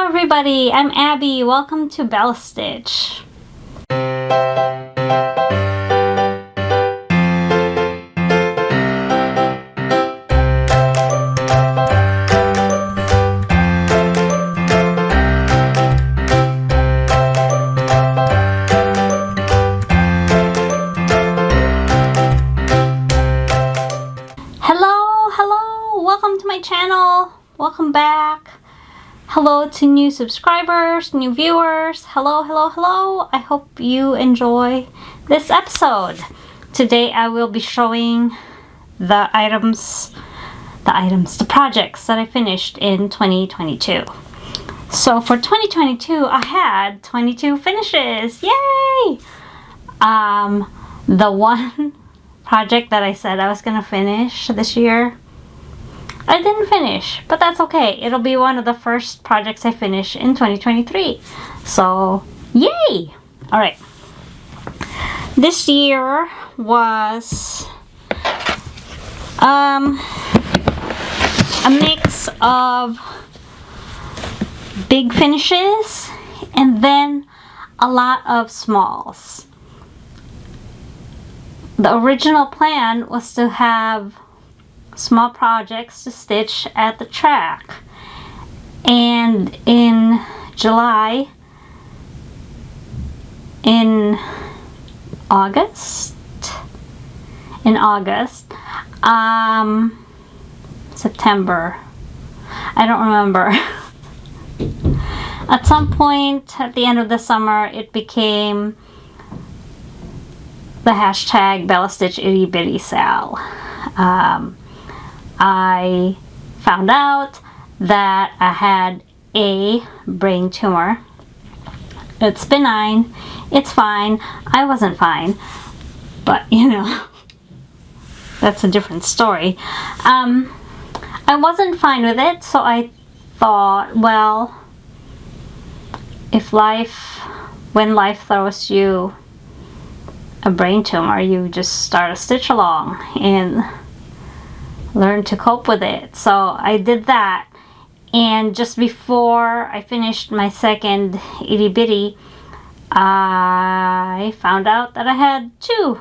Hello everybody, I'm Abby. Welcome to Bell Stitch. Hello, welcome to my channel. Welcome back. Hello to new subscribers, new viewers. Hello. I hope you enjoy this episode. Today I will be showing the projects that I finished in 2022. So for 2022, I had 22 finishes. Yay! The one project that I said I was gonna finish this year, I didn't finish, but that's okay. It'll be one of the first projects I finish in 2023. So, yay! Alright. This year was a mix of big finishes and then a lot of smalls. The original plan was to have small projects to stitch at the track, and in August, September, I don't remember. At some point at the end of the summer, it became the hashtag Bella Stitch Itty Bitty Sal. I found out that I had a brain tumor. It's benign. It's fine. I wasn't fine. But, you know, that's a different story. I wasn't fine with it, so I thought, well, when life throws you a brain tumor, you just start a stitch along and learn to cope with it. So I did that, and just before I finished my second itty bitty, I found out that I had 2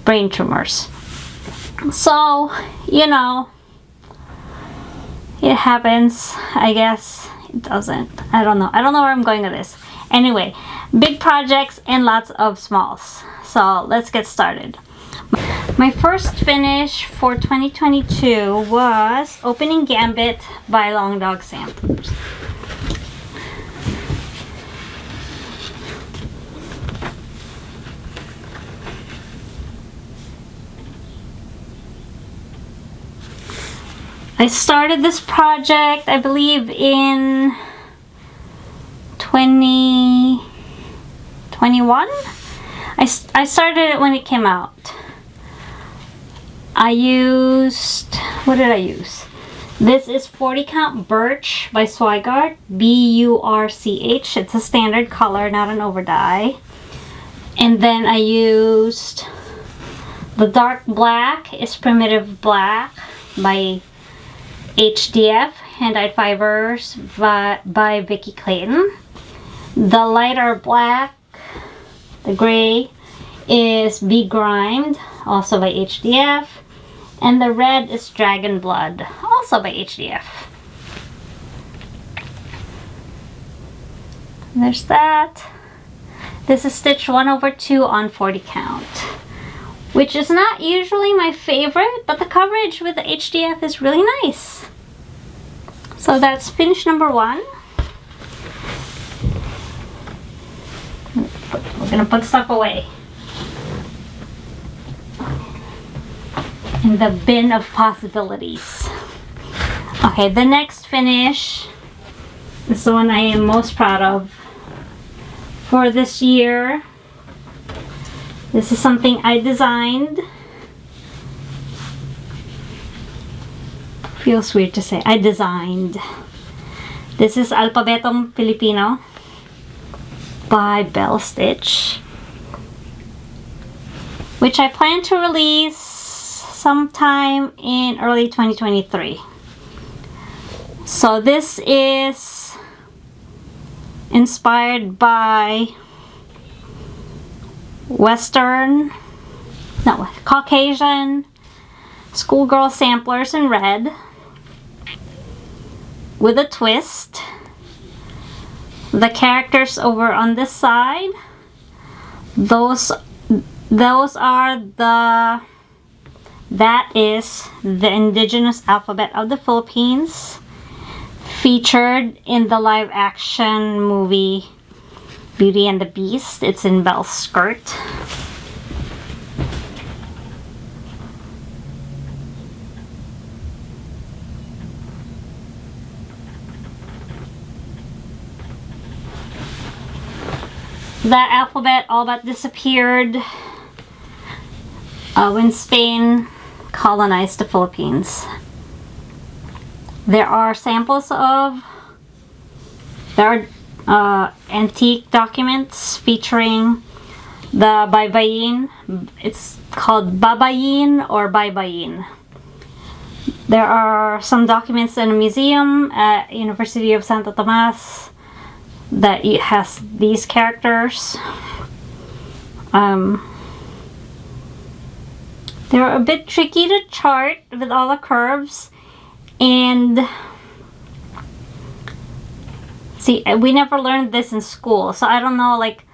brain tumors. So, you know, it happens. I guess it doesn't. I don't know where I'm going with this. Anyway, big projects and lots of smalls. So let's get started. My first finish for 2022 was opening Gambit by Long Dog Samplers. I started this project, I believe, in 2021. I started it when it came out. I used, what did I use? This is 40 Count Birch by Swigart, B-U-R-C-H. It's a standard color, not an over dye. And then I used the dark black is Primitive Black by HDF, Hand-Dyed Fibers by Vicki Clayton. The lighter black, the gray, is Be Grimed, also by HDF. And the red is Dragon Blood, also by HDF. There's that. This is stitch 1/2 on 40 count, which is not usually my favorite, but the coverage with the HDF is really nice. So that's finish number 1. We're gonna put stuff away in the bin of possibilities. Okay, the next finish is the one I am most proud of for this year. This is something I designed. Feels weird to say I designed. This is Alphabetum Filipino by Bell Stitch, which I plan to release sometime in early 2023. So this is inspired by Caucasian schoolgirl samplers in red with a twist. The characters over on this side, that is the indigenous alphabet of the Philippines, featured in the live action movie Beauty and the Beast. It's in Belle's skirt. That alphabet all but disappeared when Spain colonized the Philippines. There are antique documents featuring the baybayin. It's called babayin or baybayin. There are some documents in a museum at University of Santo Tomas that it has these characters. They're a bit tricky to chart with all the curves, and see, we never learned this in school, so I don't know, like,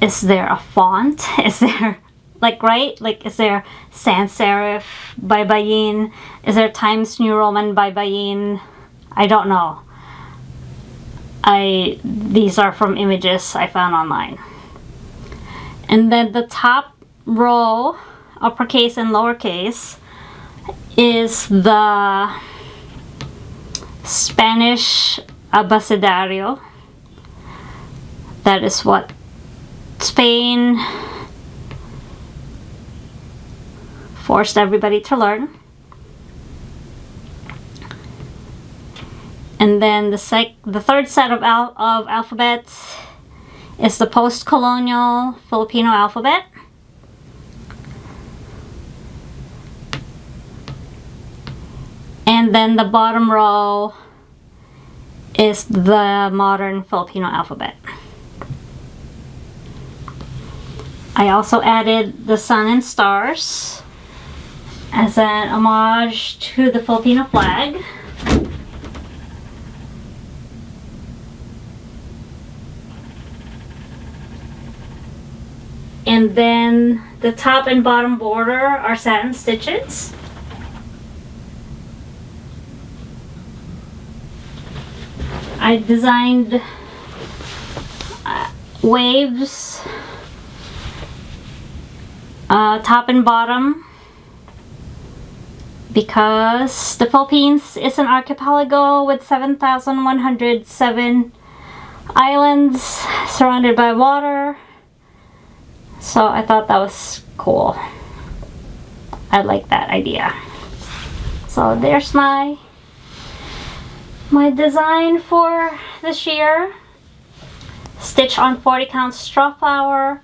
is there a font? Is there, like, right? Like, is there sans serif baybayin? Is there Times New Roman baybayin? I don't know. These are from images I found online. And then the top row, uppercase and lowercase, is the Spanish abecedario. That is what Spain forced everybody to learn. And then the third set of alphabets is the post-colonial Filipino alphabet. And then the bottom row is the modern Filipino alphabet. I also added the sun and stars as an homage to the Filipino flag. And then the top and bottom border are satin stitches. I designed waves, top and bottom, because the Philippines is an archipelago with 7,107 islands surrounded by water. So I thought that was cool. I like that idea. So there's my design for this year. Stitch on 40 count straw flower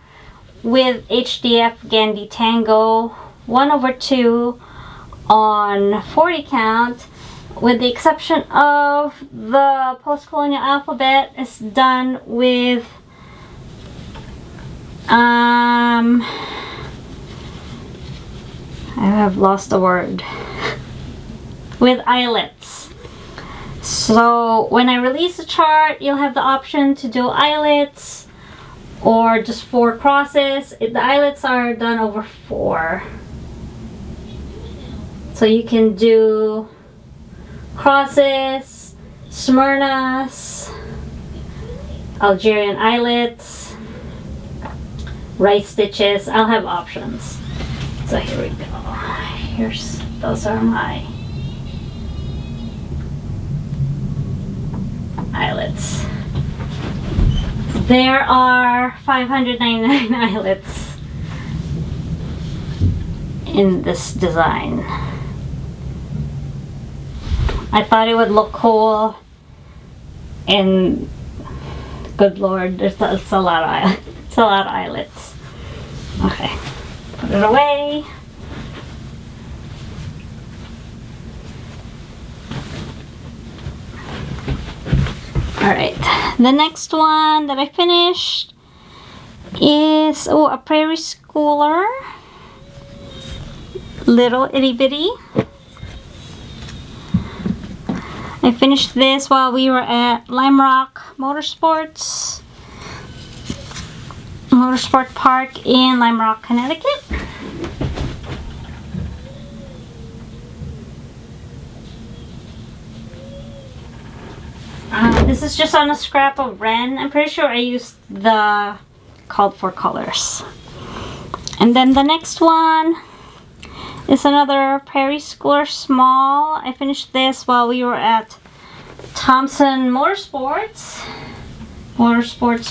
with HDF Gandhi Tango 1/2 on 40 count, with the exception of the post-colonial alphabet is done with I have lost the word. With eyelets. So when I release the chart, you'll have the option to do eyelets or just 4 crosses. The eyelets are done over 4. So you can do crosses, Smyrnas, Algerian eyelets, rice stitches. I'll have options. So here we go. Those are my eyelets. There are 599 eyelets in this design. I thought it would look cool, and good lord, it's a lot of eyelets. Okay, put it away. Alright, the next one that I finished is a Prairie Schooler. Little itty bitty. I finished this while we were at Lime Rock Motorsport Park in Lime Rock, Connecticut. This is just on a scrap of Ren. I'm pretty sure I used the called for colors. And then the next one is another Prairie Schooler small. I finished this while we were at Thompson Motorsports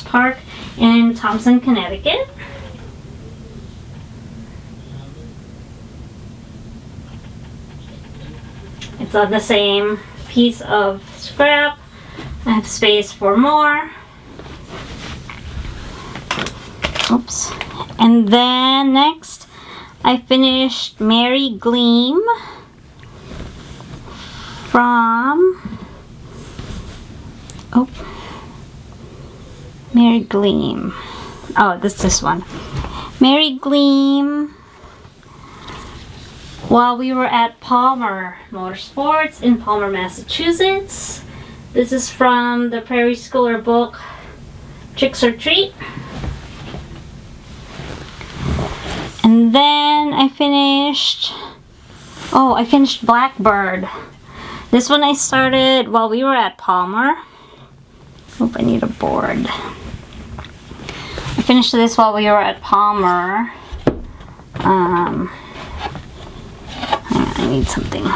Park in Thompson, Connecticut. It's on the same piece of scrap. I have space for more. Oops. And then next, I finished Mary Gleam from Mary Gleam. Oh, this one. Mary Gleam while we were at Palmer Motorsports in Palmer, Massachusetts. This is from the Prairie Schooler book, Tricks or Treat. And then I finished Blackbird. This one I started while we were at Palmer. I need a board. I finished this while we were at Palmer. I need something.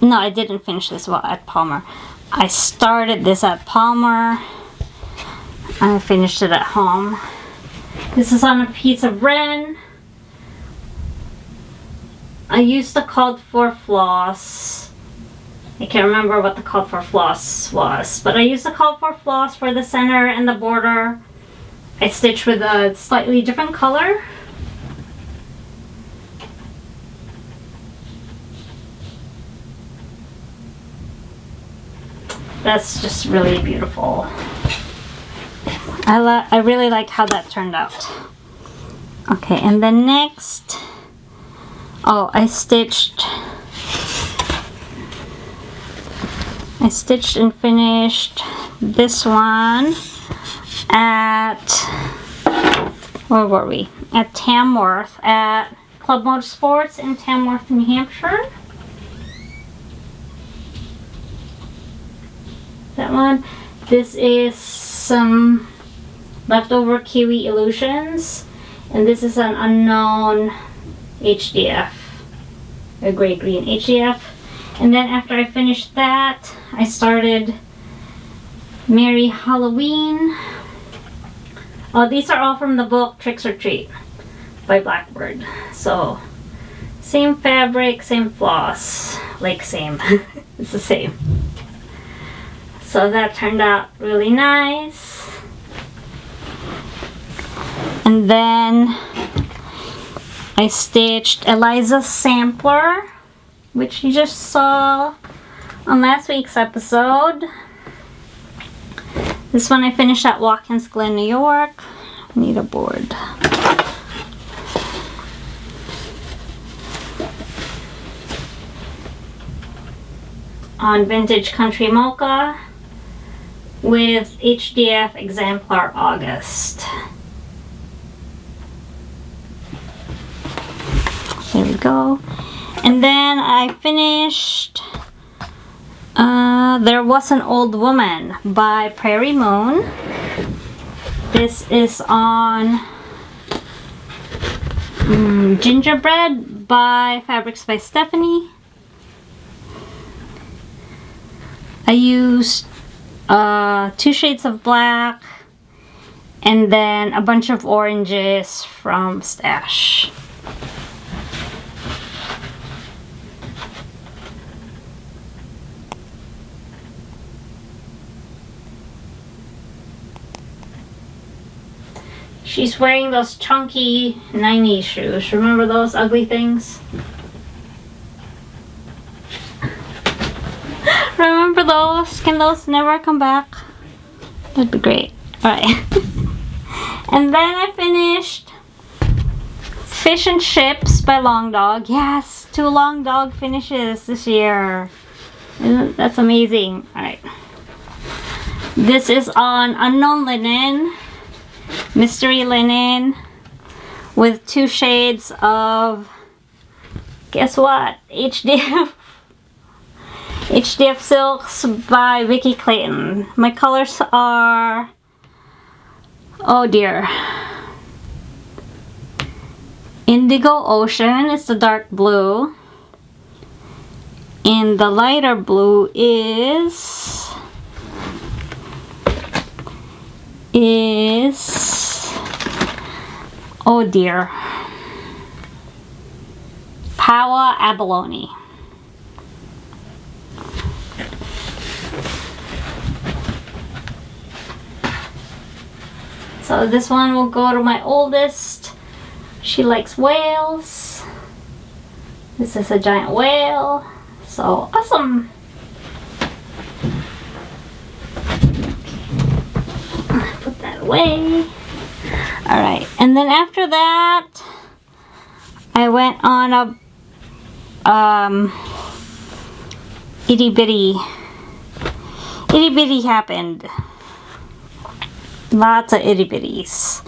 No, I didn't finish this while at Palmer. I started this at Palmer. I finished it at home. This is on a piece of Ren. I used the called for floss. I can't remember what the called for floss was, but I used the called for floss for the center and the border. I stitched with a slightly different color. That's just really beautiful. I really like how that turned out. Okay, and then next, I stitched and finished this one at, where were we? At Tamworth, at Club Motorsports in Tamworth, New Hampshire. That one. This is some leftover Kiwi Illusions, and this is an unknown HDF, a gray green HDF. And then after I finished that, I started Merry Halloween. Oh, these are all from the book Tricks or Treat by Blackbird. So same fabric, same floss, like same. It's the same. So that turned out really nice. And then I stitched Eliza's Sampler, which you just saw on last week's episode. This one I finished at Watkins Glen, New York. I need a board. On Vintage Country Mocha with HDF Exemplar August. There we go. And then I finished There Was an Old Woman by Prairie Moon. This is on Gingerbread by Fabrics by Stephanie. I used 2 shades of black and then a bunch of oranges from Stash. She's wearing those chunky 90s shoes. Remember those ugly things? for those. Can those never come back? That'd be great. Alright. And then I finished Fish and Chips by Long Dog. Yes, 2 Long Dog finishes this year. That's amazing. Alright. This is on Unknown Linen, Mystery Linen, with 2 shades of, guess what? HDF Silks by Vicky Clayton. My colors are, oh dear, Indigo Ocean is the dark blue, and the lighter blue is oh dear, Power Abalone. So this one will go to my oldest. She likes whales. This is a giant whale. So awesome. Put that away. Alright, and then after that I went on a itty bitty happened. Lots of itty bitties.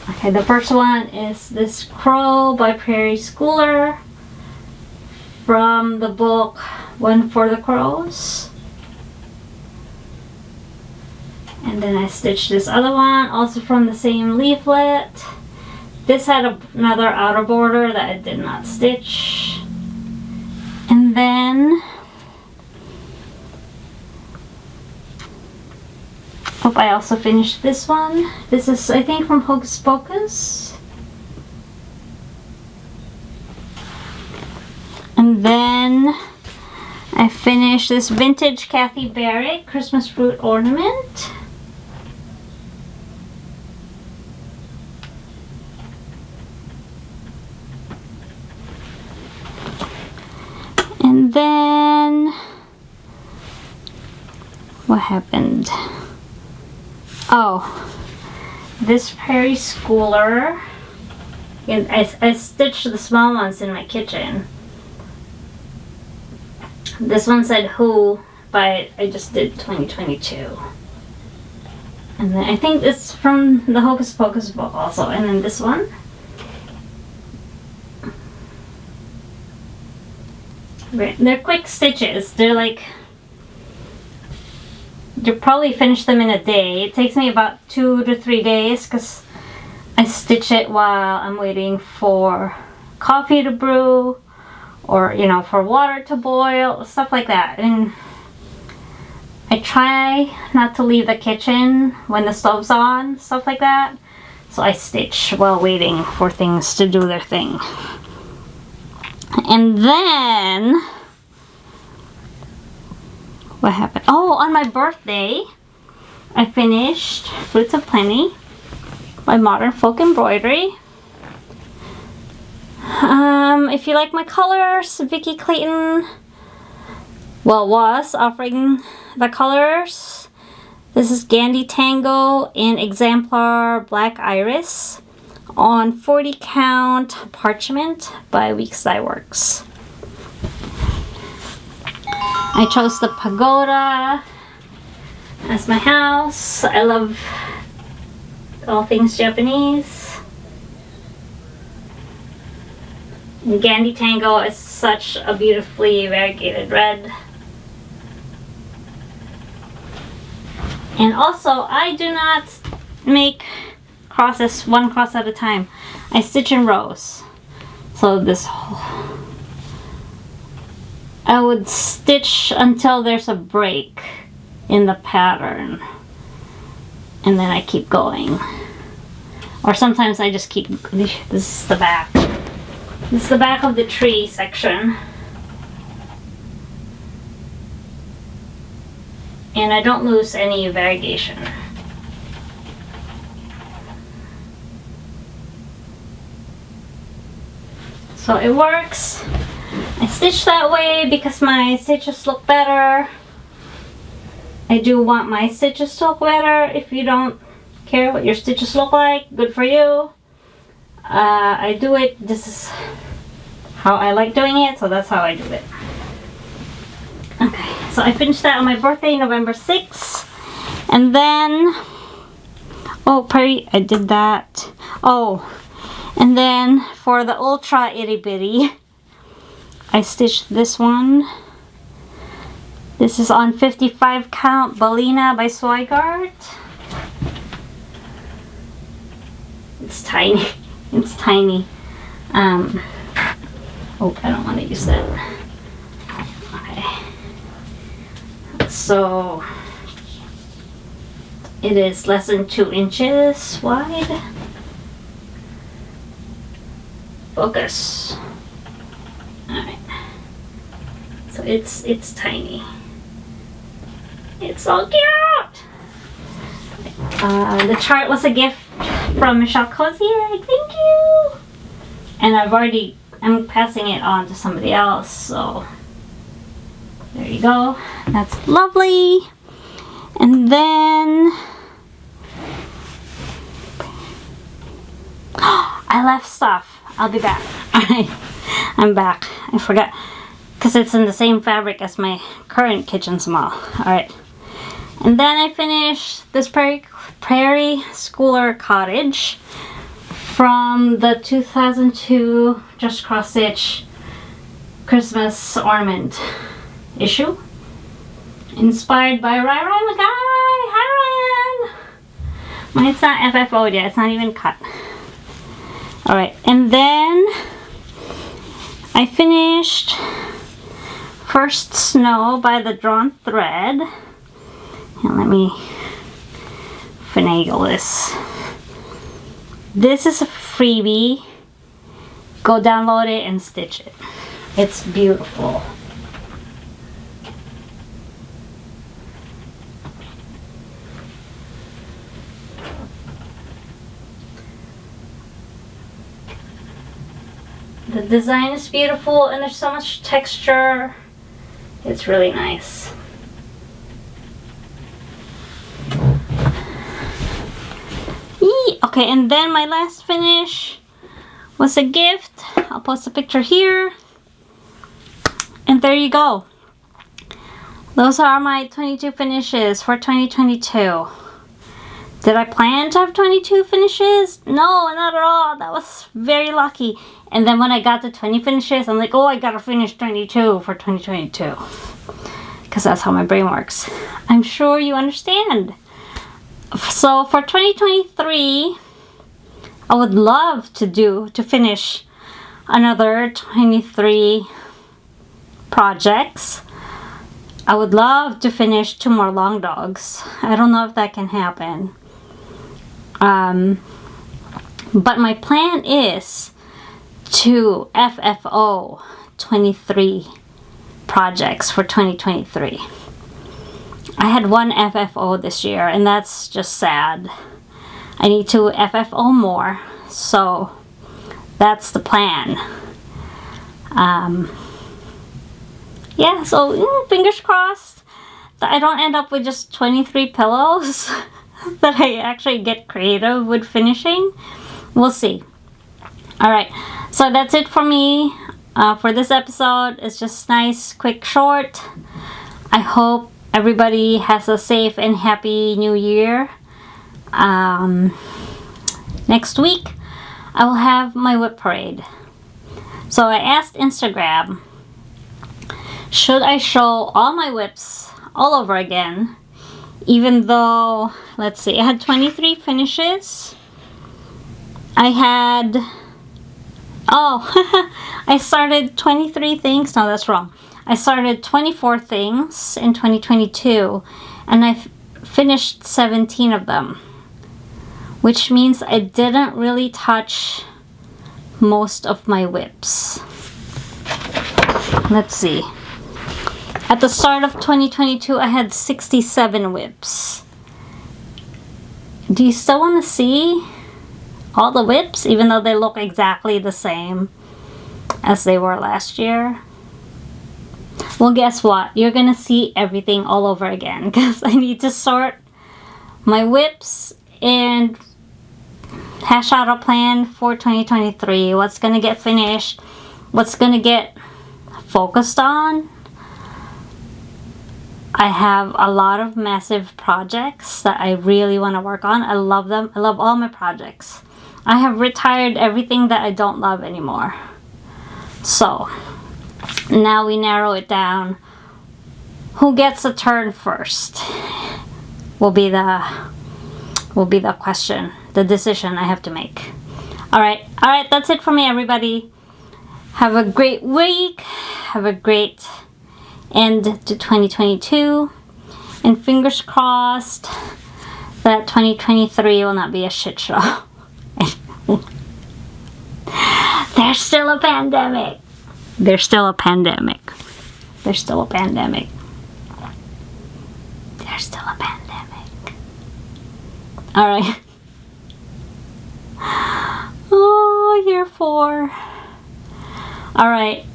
Okay, the first one is this crow by Prairie Schooler from the book One for the Crows. And then I stitched this other one, also from the same leaflet. This had another outer border that I did not stitch. And then I also finished this one. This is, I think, from Hocus Pocus. And then I finished this vintage Kathy Barrett Christmas fruit ornament. And then what happened? Oh, this Prairie Schooler, and I stitched the small ones in my kitchen. This one said Who, but I just did 2022. And then I think it's from the Hocus Pocus book also. And then this one. They're quick stitches. They're like, you probably finish them in a day. It takes me about 2 to 3 days because I stitch it while I'm waiting for coffee to brew, or for water to boil, stuff like that. And I try not to leave the kitchen when the stove's on, stuff like that. So I stitch while waiting for things to do their thing. And then what happened? Oh, on my birthday, I finished Fruits of Plenty by Modern Folk Embroidery. If you like my colors, Vicky Clayton, was offering the colors. This is Gandy Tango and Exemplar Black Iris on 40 count parchment by Weeks Dye Works. I chose the pagoda as my house. I love all things Japanese. And Gandy Tango is such a beautifully variegated red. And also, I do not make crosses one cross at a time. I stitch in rows. So this whole, I would stitch until there's a break in the pattern, and then I keep going. Or sometimes I just keep, this is the back. This is the back of the tree section. And I don't lose any variegation. So it works. I stitch that way because my stitches look better. I do want my stitches to look better. If you don't care what your stitches look like, good for you. I do it, this is how I like doing it, so that's how I do it. Okay, so I finished that on my birthday, November 6th. And then, oh, Prairie, I did that. Oh, and then for the ultra itty bitty, I stitched this one. This is on 55 count Ballina by Swigart. It's tiny. It's tiny. Oh, I don't want to use that. Okay. So it is less than 2 inches wide. Focus. Alright. So it's tiny. It's so cute! The chart was a gift from Michelle Cozier. Thank you! And I'm passing it on to somebody else, so there you go. That's lovely. And then I left stuff. I'll be back. Alright, I'm back. I forgot because it's in the same fabric as my current kitchen small. Alright. And then I finished this Prairie Schooler cottage from the 2002 Just Cross Stitch Christmas ornament issue. Inspired by Ryan McGuy. Hi Ryan! Mine's not FFO'd yet, it's not even cut. Alright, and then I finished First Snow by the Drawn Thread. And let me finagle this. This is a freebie. Go download it and stitch it. It's beautiful. The design is beautiful and there's so much texture. It's really nice. Okay, and then my last finish was a gift. I'll post a picture here. And there you go. Those are my 22 finishes for 2022. Did I plan to have 22 finishes? No, not at all. That was very lucky. And then when I got to 20 finishes, I'm like, oh, I gotta finish 22 for 2022. Because that's how my brain works. I'm sure you understand. So for 2023, I would love to finish another 23 projects. I would love to finish 2 more long dogs. I don't know if that can happen. But my plan is to FFO 23 projects for 2023. I had 1 FFO this year and that's just sad. I need to FFO more, so that's the plan. Yeah, so fingers crossed that I don't end up with just 23 pillows. That I actually get creative with finishing. We'll see. Alright, so that's it for me for this episode. It's just nice, quick, short. I hope everybody has a safe and happy new year. Next week I will have my whip parade. So I asked Instagram, should I show all my whips all over again? Even though, let's see, I had 23 finishes. I had, I started 23 things. No, that's wrong. I started 24 things in 2022 and I finished 17 of them. Which means I didn't really touch most of my whips. Let's see. At the start of 2022, I had 67 whips. Do you still want to see all the whips, even though they look exactly the same? as they were last year. Well, guess what? You're gonna see everything all over again because I need to sort my whips and hash out a plan for 2023. What's gonna get finished? What's gonna get focused on? I have a lot of massive projects that I really want to work on. I love them. I love all my projects. I have retired everything that I don't love anymore. So now we narrow it down. Who gets a turn first will be the question, the decision I have to make. All right, that's it for me, everybody. Have a great week. Have a great end to 2022, and fingers crossed that 2023 will not be a shit show. There's still a pandemic. There's still a pandemic. There's still a pandemic. There's still a pandemic. All right. Oh, year 4. All right.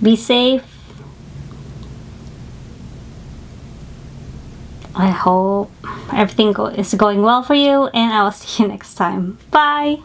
Be safe. I hope everything is going well for you, and I will see you next time. Bye.